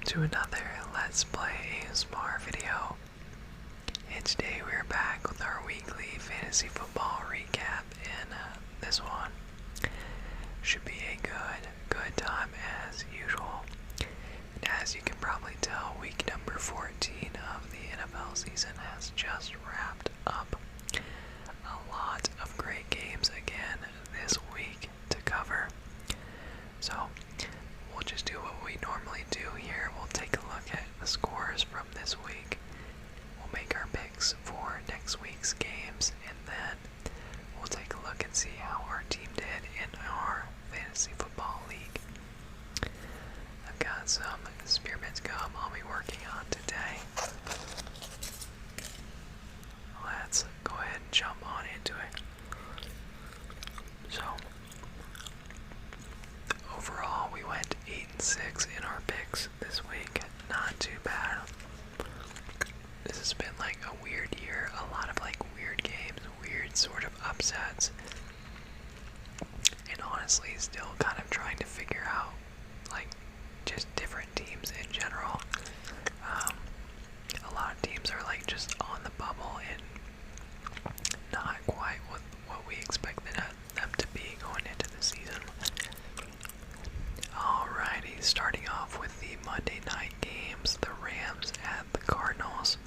to another Let's Play ASMR video. And today we're back with our weekly fantasy football recap, and this one should be a good time as usual. And as you can probably tell, week number 14 of the NFL season has just wrapped up. A lot of great games again this week to cover. So we'll just do what we normally do here. We'll take a look at the scores from this week. We'll make our picks for next week's games, and then we'll take a look and see how our team did in our fantasy football league. I've got some spearmint gum I'll be working on today. Let's go ahead and jump on into it. So, overall, we went 8-6 in our picks this week. Not too bad. This has been like a weird year. A lot of like weird games, weird sort of upsets. And honestly, still kind of trying to figure out like just different teams in general. A lot of teams are like just on the bubble and not quite what we expected them to be going into the season. Alrighty, starting off with the Monday night games, the Rams at the Cardinals.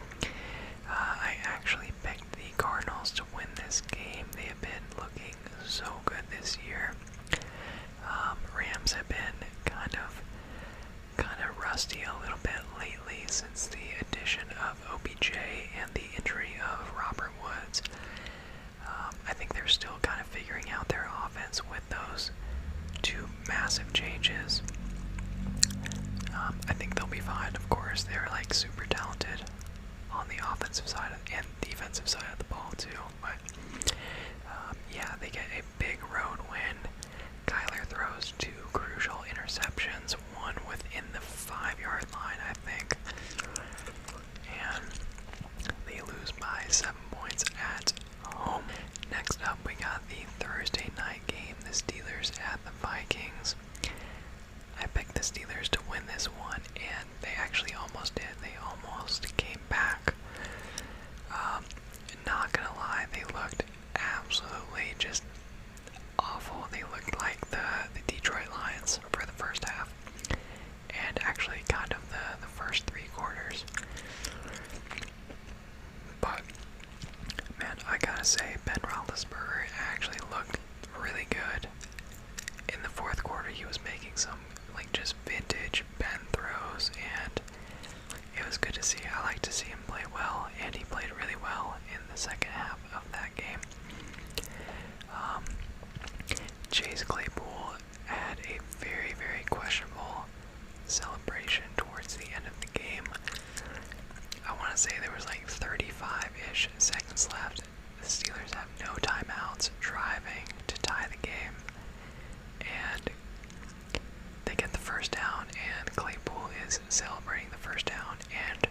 I actually picked the Cardinals to win this game. They have been looking so good this year. Rams have been kind of rusty a little bit lately since the addition of OBJ and the injury of Robert Woods. I think they're still kind of figuring out their offense with those two massive changes. I think they'll be fine, of course. They're like super talented on the offensive side and defensive side of the ball too. But yeah, they get a big road win. Kyler throws two crucial interceptions, one within the 5-yard line, I think. And they lose by 7 points at home. Next up, we got the Thursday night game, the Steelers at the Vikings. I picked the Steelers to win this one, and they actually almost did. They almost came back. Not gonna lie, they looked absolutely just awful. They looked like the Detroit Lions for the first half, and actually kind of the first 3 quarters. But man, I gotta say, Ben Roethlisberger actually looked really good. In the 4th quarter, he was making some like just vintage Ben throws, and it was good to see. I like to see him play well, and he played really well in the second half of that game. Chase Claypool had a very questionable celebration towards the end of the game. I want to say there was like 35-ish seconds left. The Steelers have no timeouts, driving to tie the game, and they get the first down, and Claypool is celebrating the first down, and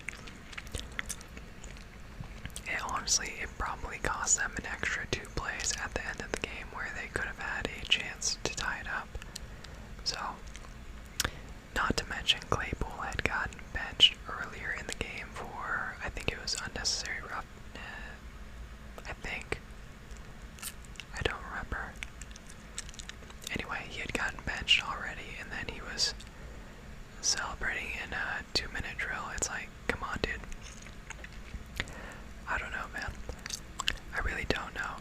it probably cost them an extra 2 plays at the end of the game where they could have had a chance to tie it up. So, not to mention Claypool had gotten benched earlier in the game for, I think it was unnecessary roughness. I don't remember. Anyway, he had gotten benched already, and then he was celebrating in a 2-minute drill. It's like, come on, dude. I don't know, man. I really don't know.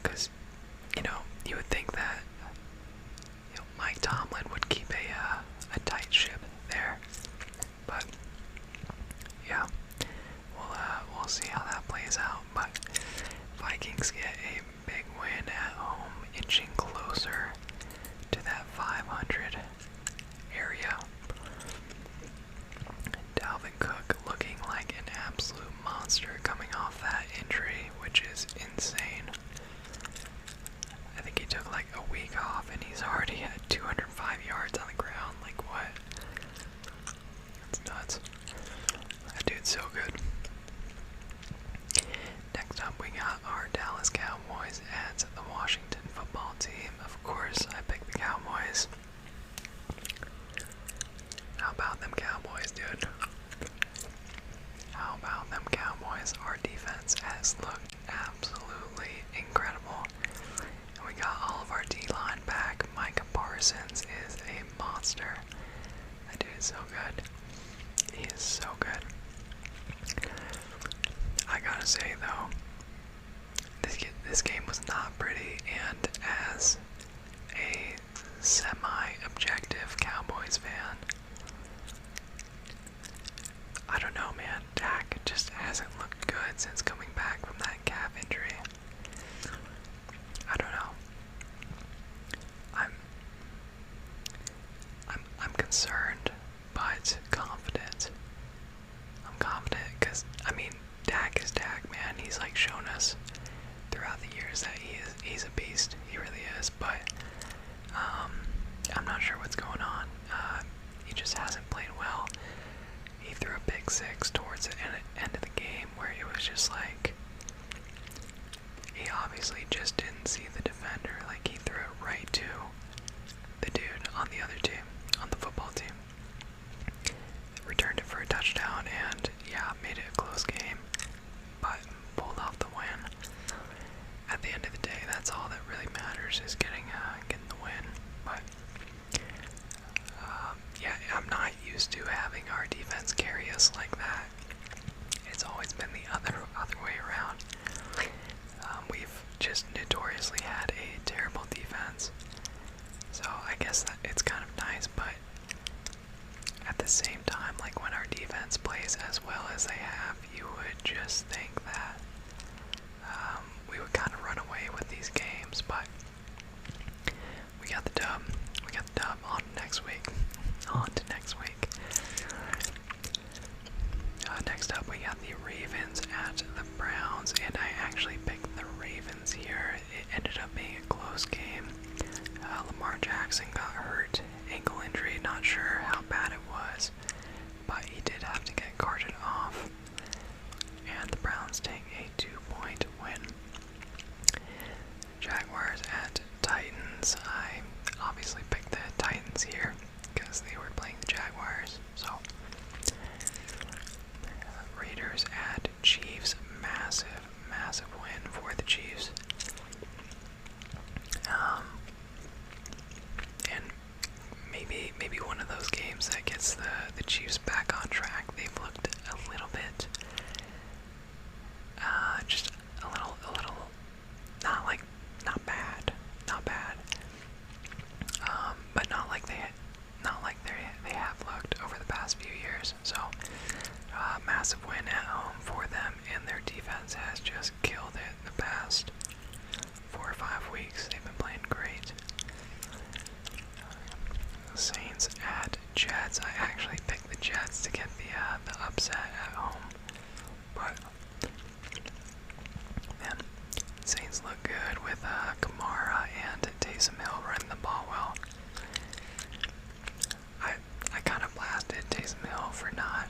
monster. That dude is so good. He is so good. I gotta say though, this game was not pretty, and as a semi-objective Cowboys fan, I don't know, man. Dak just hasn't looked good since coming back from that calf injury. I don't know. I'm concerned, but confident. I'm confident because, I mean, Dak is Dak, man. He's like shown us throughout the years that he's a beast. He really is, but I'm not sure what's going on. He just hasn't played well. He threw a pick six towards the end of the game where it was just like, he obviously just didn't see the defender. Like, he threw it right to the dude on the other team, on the football team. Returned it for a touchdown, and yeah, made it a close game, but pulled off the win. At the end of the day, that's all that really matters, is getting the win. But yeah, I'm not used to having our defense carry us like that. It's always been the other way around. We've just notoriously had a terrible defense, so I guess that it's kind of nice, but at the same time, like, when our defense plays as well as they have, you would just think that we would kind of run away with these games. But we got the dub. We got the dub. On to next week. On to next week. Next up, we got the Ravens at the Browns, and I actually picked the Ravens here. It ended up being a close game. Lamar Jackson got hurt, ankle injury, not sure how bad it was, but he did have to get carted off, and the Browns take a 2-point win. Jaguars at Titans. I obviously picked the Titans here because they were playing the Jaguars. So Raiders at Chiefs. Massive win for the Chiefs. And maybe one of those games that gets the Chiefs back on track. They've looked a little bit, just a little, not bad, but not like they have looked over the past few years. So, massive win at home for them, and their defense has just killed it the past 4 or 5 weeks. They've been playing great. Saints at Jets. I actually picked the Jets to get the upset at home, but man, Saints look good with Kamara and Taysom Hill running the ball well. I kind of blasted Taysom Hill for not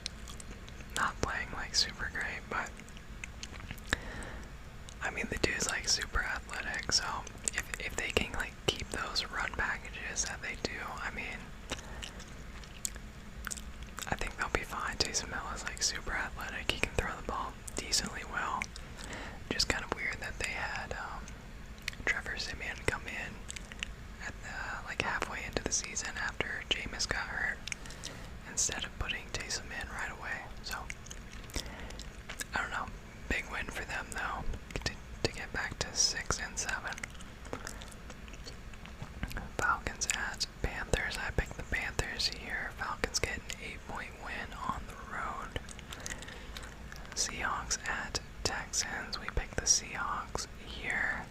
playing like super great, but I mean, the dude's like super athletic, so if they can like keep those run packages that they do, I mean, I think they'll be fine. Taysom Hill is like super athletic. He can throw the ball decently well. Just kind of weird that they had Trevor Siemian come in at like halfway into the season after Jameis got hurt, instead of putting Taysom in right away. So I don't know. Big win for them though, to get back to 6-7. Falcons at Panthers. I picked the Panthers here. Falcons get an 8-point win on the road. Seahawks at Texans. We picked the Seahawks here.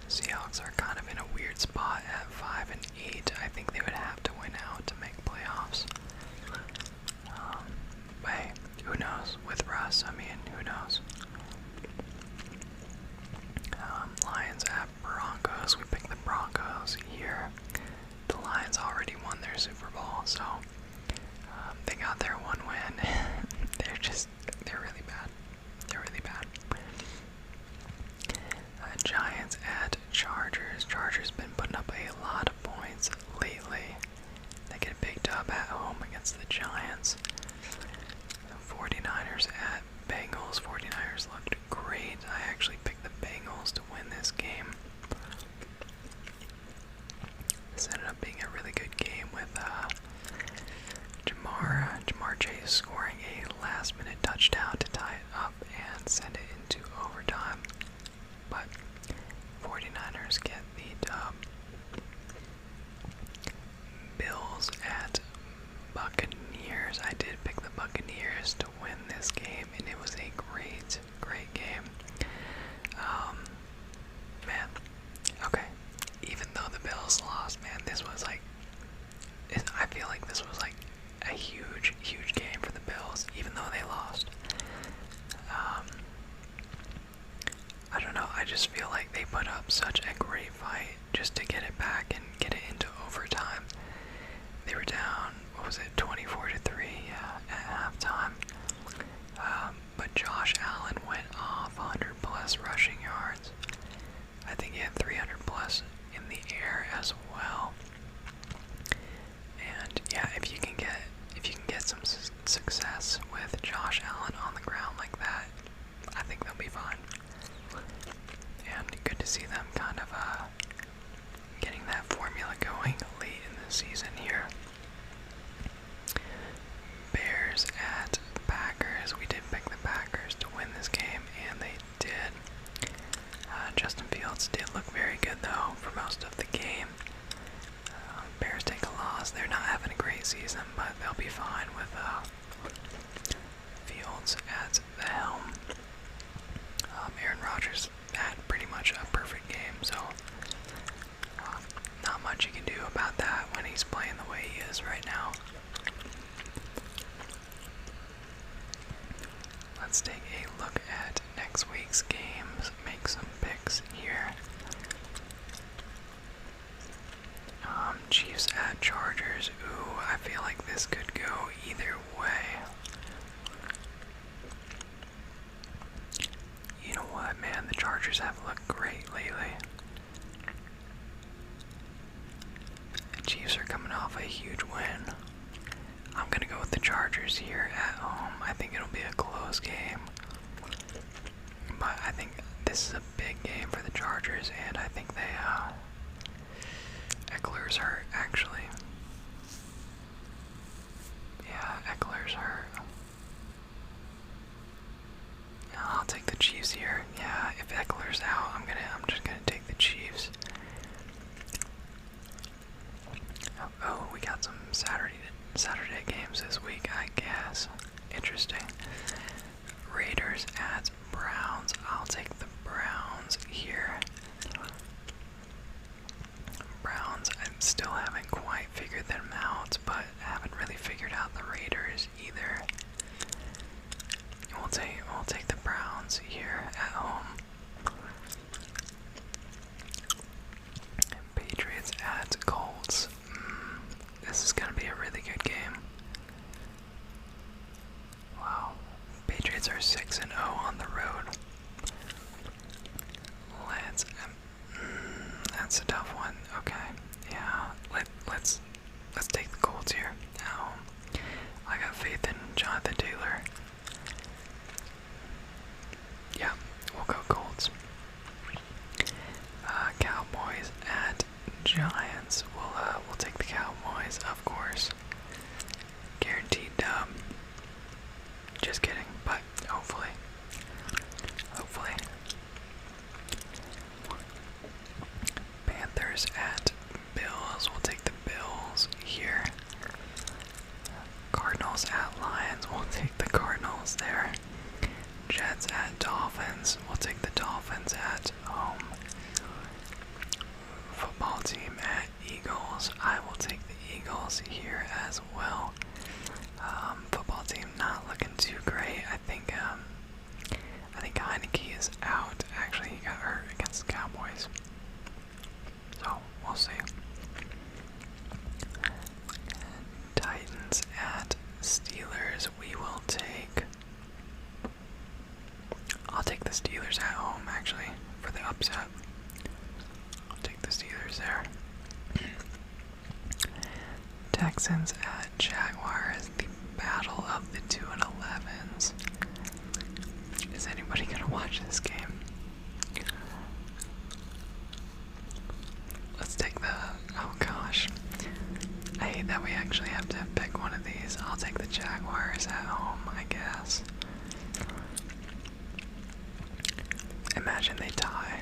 Seahawks are kind of in a weird spot at 5-8. I think they would have to win out to make playoffs. But hey, who knows? With Russ, I mean, who knows? Lions at Broncos. We picked the Broncos here. The Lions already won their Super Bowl, so they got their one win. they're really bad. They're really bad. Giants at Chargers. Chargers been putting up a lot of points lately. They get a big dub at home against the Giants. 49ers at Bengals. 49ers looked great. I actually picked the Bengals to win this game. up being a really good game with Jamar Chase scoring a last-minute touchdown to tie it up and send it into overtime. But 49ers get the dub. Bills at Buccaneers. I did pick the Buccaneers to win this game, and it was a great game. Man, okay. Even though the Bills lost, man, this was like, I feel like this was like a huge game for the Bills, even though they lost. I don't know, I just feel like they put up such a great fight just to get it back and get it into overtime. They were down, what was it, 24-3 at halftime. But Josh Allen went off 100 plus rushing yards. I think he had 300 plus in the air as well. And yeah, if you can get some success with Josh Allen on the ground like that, I think they'll be fine. And good to see them kind of getting that formula going late in the season here. Bears at Packers. We did pick the Packers to win this game, and they did. Justin Fields did look very good though for most of the game. Bears take a loss. They're not having a great season, but they'll be fine with Fields at the helm. Aaron Rodgers had pretty much a perfect game, so not much you can do about that when he's playing the way he is right now. Let's take a look at next week's games, make some picks here. Chiefs at Chargers. Ooh, I feel like this could go either way. You know what, man? The Chargers have looked great lately. The Chiefs are coming off a huge win. I'm gonna go with the Chargers here at home. I think it'll be a close game. But I think this is a big game for the Chargers, and I think they, Eckler's hurt, actually. Yeah, Eckler's hurt. I'll take the Chiefs here. Yeah, if Eckler's out, I'm just gonna take the Chiefs. Oh, we got some Saturday games this week, I guess. Interesting. Raiders at Browns. I'll take the Browns here. Browns, I still haven't quite figured them out, but haven't really figured out the Raiders either. We'll take the Browns here at home. Patriots at Colts. This is gonna be a really good game. Wow. Patriots are 6-0 on the road. That's a tough one. Okay. Yeah. Let's take the Colts here. I got faith in Jonathan Taylor. Yeah, we'll go Colts. Cowboys at Giants. We'll take the Cowboys, of course. Guaranteed dub. Just kidding, but hopefully. Panthers at Bills. We'll take the Bills here. Cardinals at Lions. We'll take the Cardinals there. Jets at Dolphins. We'll take the Dolphins at home. Football team at Eagles. I will take the Eagles here as well. Football team not looking too great. I think Heineke is out. Actually, he got hurt against the Cowboys. So, we'll see. Titans at Steelers. I'll take the Steelers at home, actually, for the upset. I'll take the Steelers there. Texans at Jaguars. The battle of the 2-11s. Is anybody gonna watch this game? Let's take the... oh gosh. hate that we actually have to pick one of these. I'll take the Jaguars at home, I guess. Imagine they tie.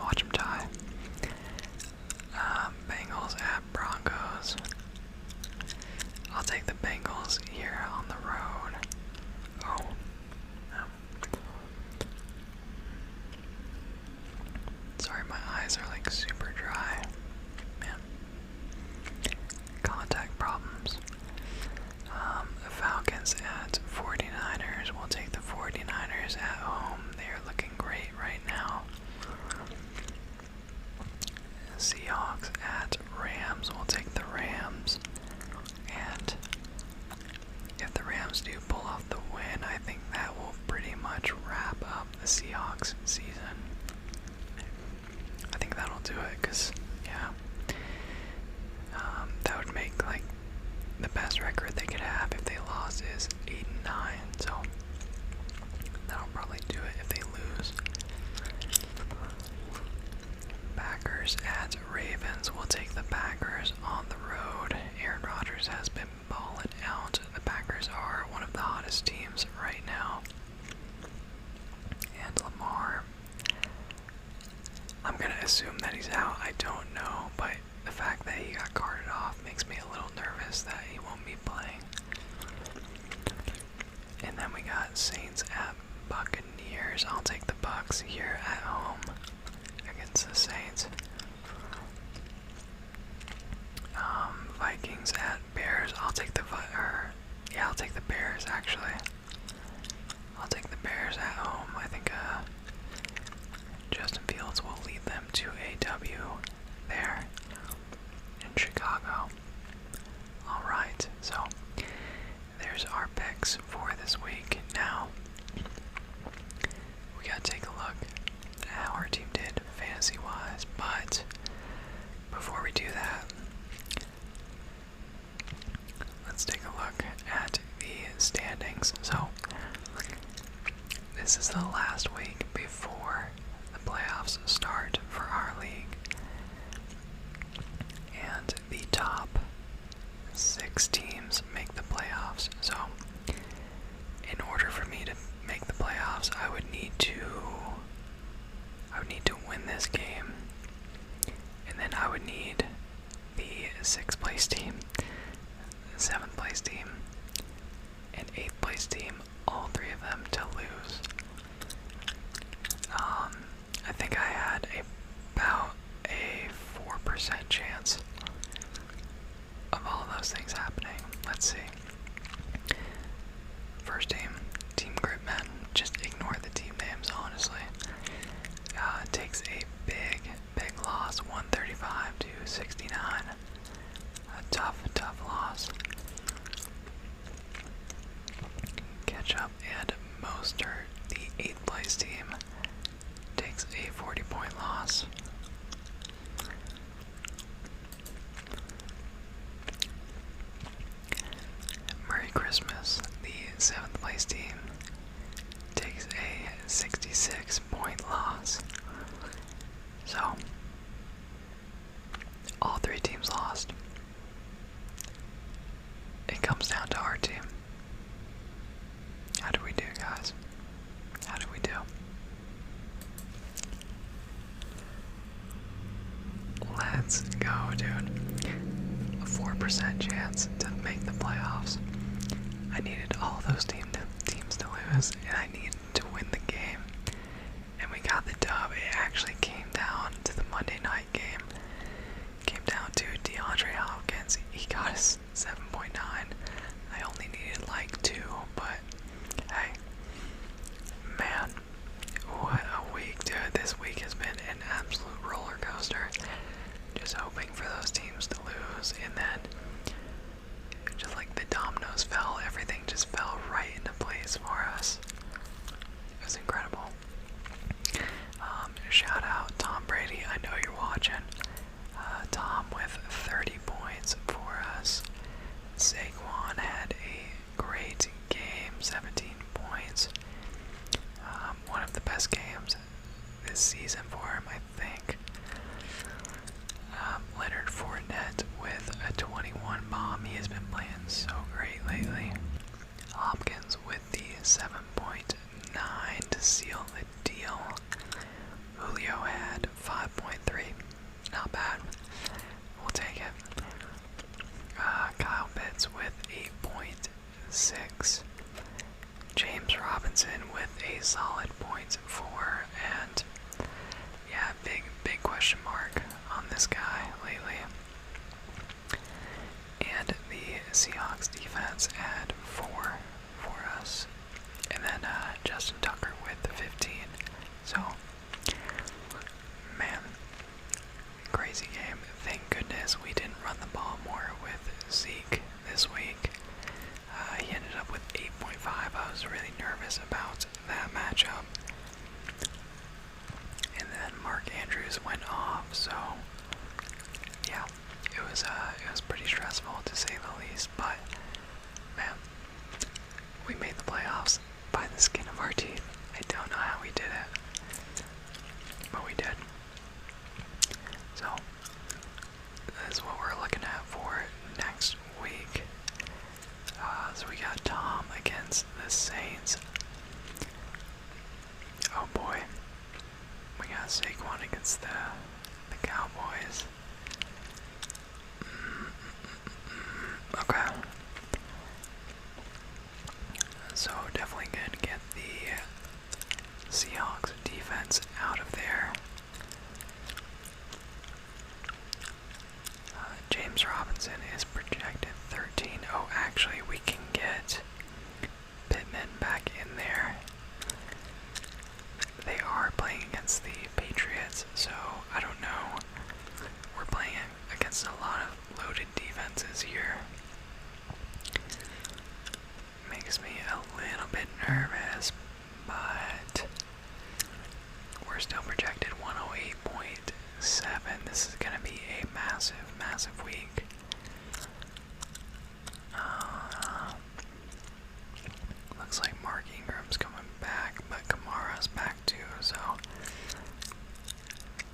Watch them tie. Bengals at Broncos. I'll take the Bengals here on the road. Oh. No. Sorry, my eyes are like super dry. Man. Contact problems. The Falcons at 49ers. We'll take the 49ers at home. They are looking great right now. Seahawks at Rams. We'll take the Rams. And if the Rams do pull off the win, I think that will pretty much wrap up the Seahawks season. I think that'll do it, because, yeah, that would make, like, the best record they could have if they lost is 8-9, so that'll probably do it if they lose. Packers at Ravens. We'll take the Packers on the road. Aaron Rodgers has been balling out. The Packers are one of the hottest teams right now. And Lamar, I'm going to assume that he's out. I don't know, but the fact that he got carted off makes me a little nervous that he won't be playing. And then we got Saints at Buccaneers. I'll take the Bucs here at home against the Saints. Vikings at Bears. I'll take the Bears actually. I'll take the Bears at home. I think Justin Fields will lead them to a W there in Chicago. Alright, so there's our picks for this week. Now we gotta take a look at how our team did fantasy wise, but before we do that, let's take a look at the standings. So this is the last week before the playoffs start for our league, and the top 6 teams make the playoffs. So in order for me to make the playoffs, I would need to win this game, and then I would need the 6th place team, the 7th place team, and 8th place team, all 3 of them to lose. I think I had about a 4% chance of all those things happening. Let's see. First team, Team Gritman. Just ignore the team names, honestly. Takes a big loss, 135-69. A tough loss. Ketchup and Mostert, the 8th place team, takes a 40-point loss. Merry Christmas, the 7th place team, takes a 66-point loss. So, all 3 teams lost. It comes down to our team. How did we do, guys? How did we do? Let's go, dude. A 4% chance to make the playoffs. I needed all those teams to lose, and I needed to win the game. And we got the dub. It actually came down to the Monday night game. Came down to DeAndre Hopkins. He got us 7.9. I only needed like 2, but hey, man, what a week, dude. This week has been an absolute roller coaster. Just hoping for those teams to lose, and then just like the dominoes fell, everything just fell right into place for us. It was incredible. Shout out Tom Brady. I know you're watching. Tom with 30 points for us. Saquon had a great game, 17 points. One of the best games this season for him, I think. Leonard Fournette with a 21 been playing so great lately. Hopkins with the 7.9 to seal the deal. Julio had 5.3. Not bad. We'll take it. Kyle Pitts with 8.6. James Robinson with a solid 0.4. And yeah, big question mark on this guy lately. And the Seahawks defense had 4 for us. And then Justin Tucker with 15. So, man, crazy game. Thank goodness we didn't run the ball more with Zeke this week. He ended up with 8.5. I was really nervous about that matchup. And then Mark Andrews went off, so yeah, it was pretty stressful to say the least. But man, we made the playoffs by the skin of our teeth. I don't know how we did it, but we did. So this is what we're looking at for next week. So we got Tom against the Saints. Oh boy. We got Saquon against the Cowboys. Okay. So definitely good to get the Seahawks defense out of there. James Robinson is projected 13. Oh, actually, we can get Pittman back in there. They are playing against the Patriots, so I don't know. We're playing against a lot of loaded defenses here. Makes me a little bit nervous, but we're still projected 108.7. This is going to be a massive week. Looks like Mark Ingram's coming back, but Kamara's back too, so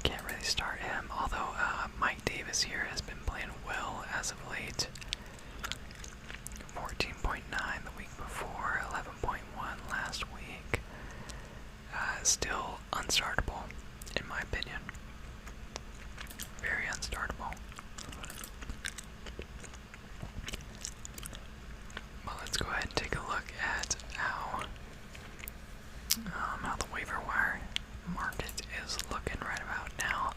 can't really start him. Although Mike Davis here has been playing well as of late. 14.9 the week before, 11.1 last week. Still unstartable, in my opinion. Very unstartable. Well, let's go ahead and take a look at how the waiver wire market is looking right about now.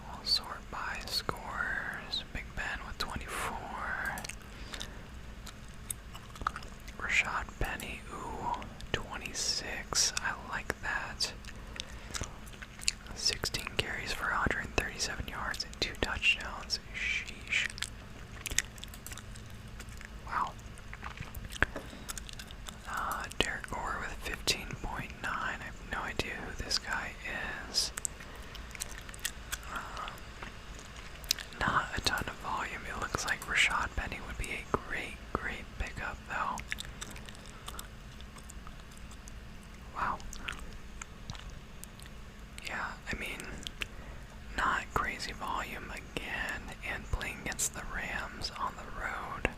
We'll sort by scores. Big Ben with 24. Rashad Penny, ooh, 26. I like that. 16 carries for 137 yards and 2 touchdowns. Sheesh. Wow. Derek Gore with 15.9. I have no idea who this guy is. Not a ton of volume. It looks like Rashad Penny would be a great pickup, though. Wow. Yeah, I mean, not crazy volume again, and playing against the Rams on the road.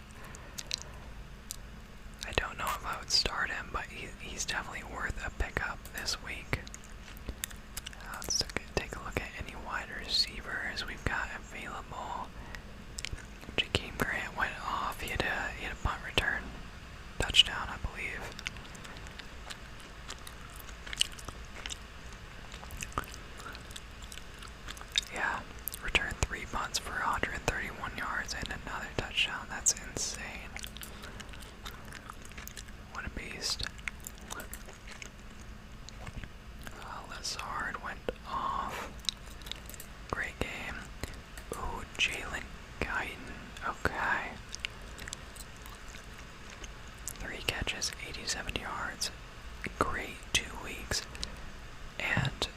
I don't know if I would start him, but he's definitely worth a pickup this week. Let's take a look at any wide receivers we've got available. Jakeem Grant went off. He had a punt return touchdown, I believe. Yeah, returned 3 punts for 131 yards and another touchdown. That's insane. What a beast. Lazard went off. Great game. Ooh, Jalen Guyton. Okay. 3 catches, 87 yards. Great 2 weeks. And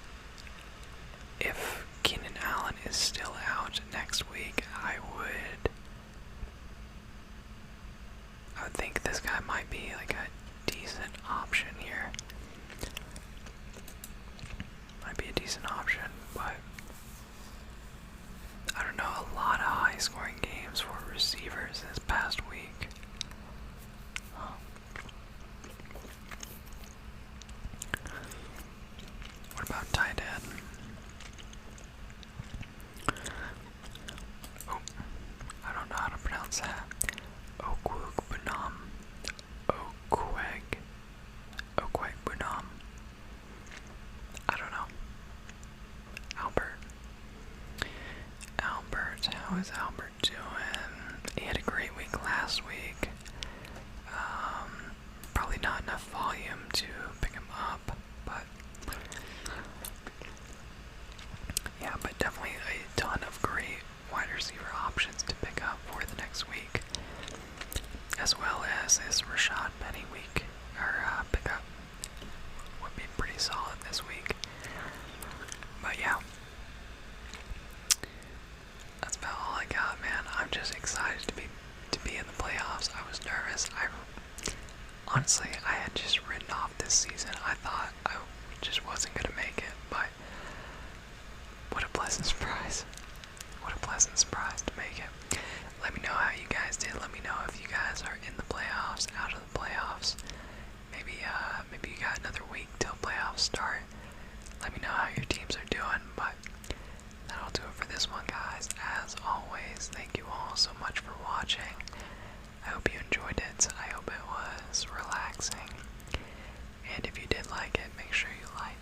if Keenan Allen is still out next week, I would What's that? Okweg Bunam. Okweg Bunam. I don't know. Albert. How is Albert doing? He had a great week last week. Probably not enough volume to pick him up, but yeah, but definitely a ton of great wide receiver options to pick up for the next week, as well as this Rashad Penny week, or pickup would be pretty solid this week. But yeah, that's about all I got, man. I'm just excited to be in the playoffs. I was nervous. Honestly, I had just written off this season. I thought I just wasn't gonna make it, but what a pleasant surprise. What a pleasant surprise to make it. Let me know how you guys did. Let me know if you guys are in the playoffs, out of the playoffs. Maybe you got another week till playoffs start. Let me know how your teams are doing, but that'll do it for this one, guys. As always, thank you all so much for watching. I hope you enjoyed it. I hope it was relaxing. And if you did like it, make sure you like,